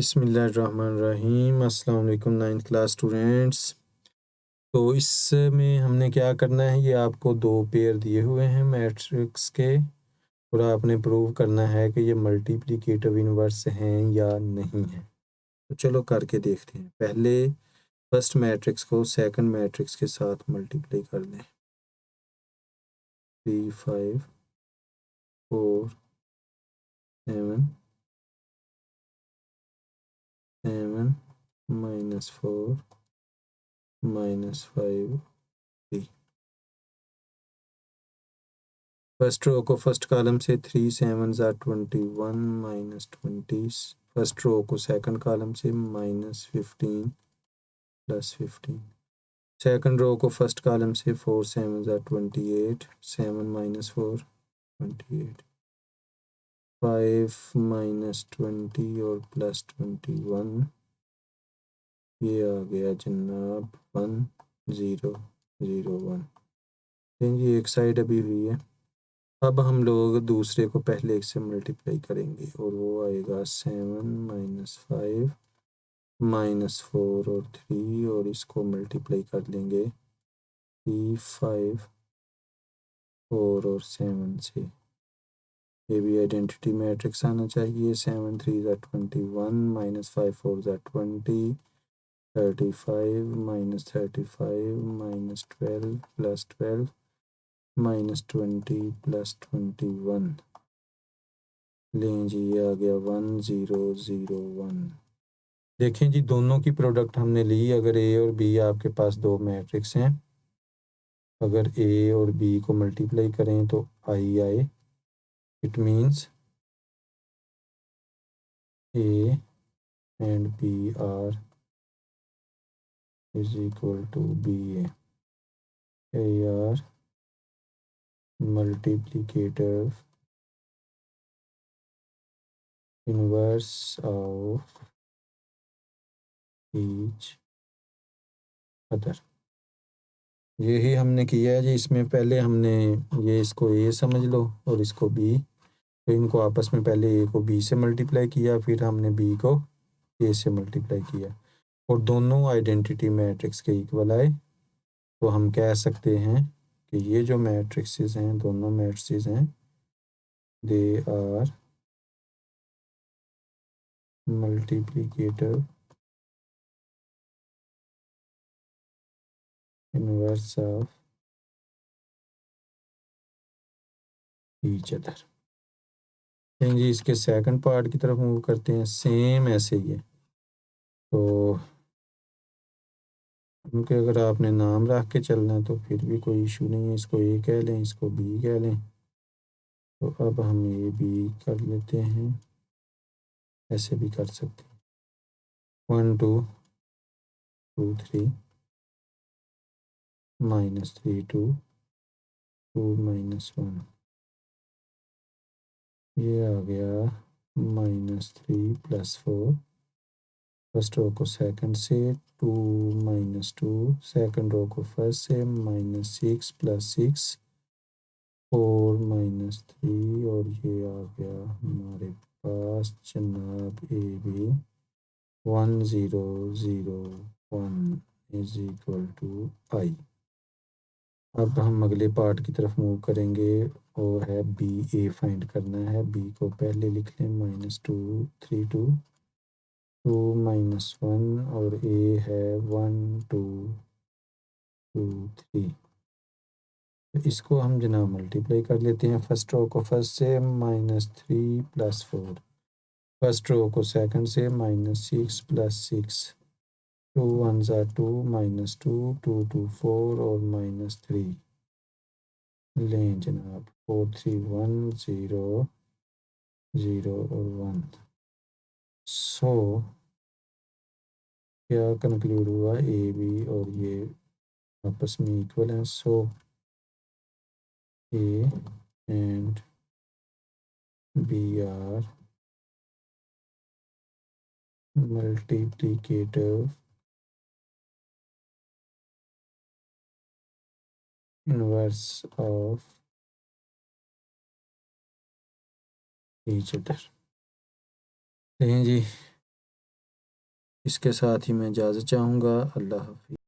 बिस्मिल्लाहिर्रहमानिर्रहीम। अस्सलाम वालेकुम 9th क्लास स्टूडेंट्स। तो इसमें हमने क्या करना है, ये आपको दो पेयर दिए हुए हैं मैट्रिक्स के और आपने प्रूव करना है कि ये मल्टीप्लिकेटिव इनवर्स हैं या नहीं है। तो चलो करके देखते हैं। पहले फर्स्ट मैट्रिक्स को सेकंड मैट्रिक्स के साथ मल्टीप्लाई कर लें। 3 5 4 7 7 -4 -5 3। फर्स्ट रो को फर्स्ट कॉलम से 3 7 21 -20। फर्स्ट रो को सेकंड कॉलम से -15 +15। सेकंड रो को फर्स्ट कॉलम से 4 7 28 7 -4 28 5 -20 और +21। ये आ गया जनाब 1 0 0 1। जी एक साइड अभी हुई है। अब हम लोग दूसरे को पहले एक से मल्टीप्लाई करेंगे और वो आएगा 7 -5 -4 और 3 और इसको मल्टीप्लाई कर लेंगे 3 5 4 और 7 से। ये भी आइडेंटिटी मैट्रिक्स आना चाहिए। 7 3 21 -5 4 20 35 -35 -12 +12 -20 +21। लें जी, ये आ गया 1 0 0 1। देखें जी, दोनों की प्रोडक्ट हमने ली। अगर ए और बी आपके पास दो मैट्रिक्स हैं, अगर ए और बी को मल्टीप्लाई करें तो आई आए। It means a and B are is equal to b a. they are multiplicative inverse of each other। यही हमने किया है जी। इसमें पहले हमने ये इसको ए समझ लो और इसको बी, तो इनको आपस में पहले ए को बी से मल्टीप्लाई किया, फिर हमने बी को ए से मल्टीप्लाई किया और दोनों आइडेंटिटी मैट्रिक्स के इक्वल आए। तो हम कह सकते हैं कि ये जो मैट्रिक्सेस हैं, दोनों मैट्रिक्सेस हैं, they are multiplicative inverse of each other. जी इसके सेकंड पार्ट की तरफ मूव करते हैं। सेम ऐसे ही है। तो उनके अगर आपने नाम रख के चलना है तो फिर भी कोई इशू नहीं है। इसको ए कह लें, इसको बी कह लें। तो अब हम ए बी कर लेते हैं, ऐसे भी कर सकते हैं। 1 2 2 3 -3 2 2 -1। ये आ गया -3 +4। फर्स्ट रो को सेकंड से 2 -2, सेकंड रो को फर्स्ट से -6 +6 4 -3 और ये आ गया हमारे पास जनाब A B 1 0 0 1 is equal to I. अब हम अगले पार्ट की तरफ मूव करेंगे। वो है बी ए फाइंड करना है। बी को पहले लिख लें -2 3 2 2 -1 और ए है 1 2 2 3। तो इसको हम जनाब मल्टीप्लाई कर लेते हैं। फर्स्ट रो को फर्स्ट से -3 +4, फर्स्ट रो को सेकंड से -6 +6, 2 1 2 -2 2 2 4 और -3। लें जनाब 4 3 1 0 0 और 1। सो क्या कंक्लूड हुआ, ए बी और ये आपस में इक्वल हैं। So A and B are multiplicative inverse of each other। लेकिन जी इसके साथ ही मैं इजाज़त चाहूँगा। अल्लाह हाफ़िज़।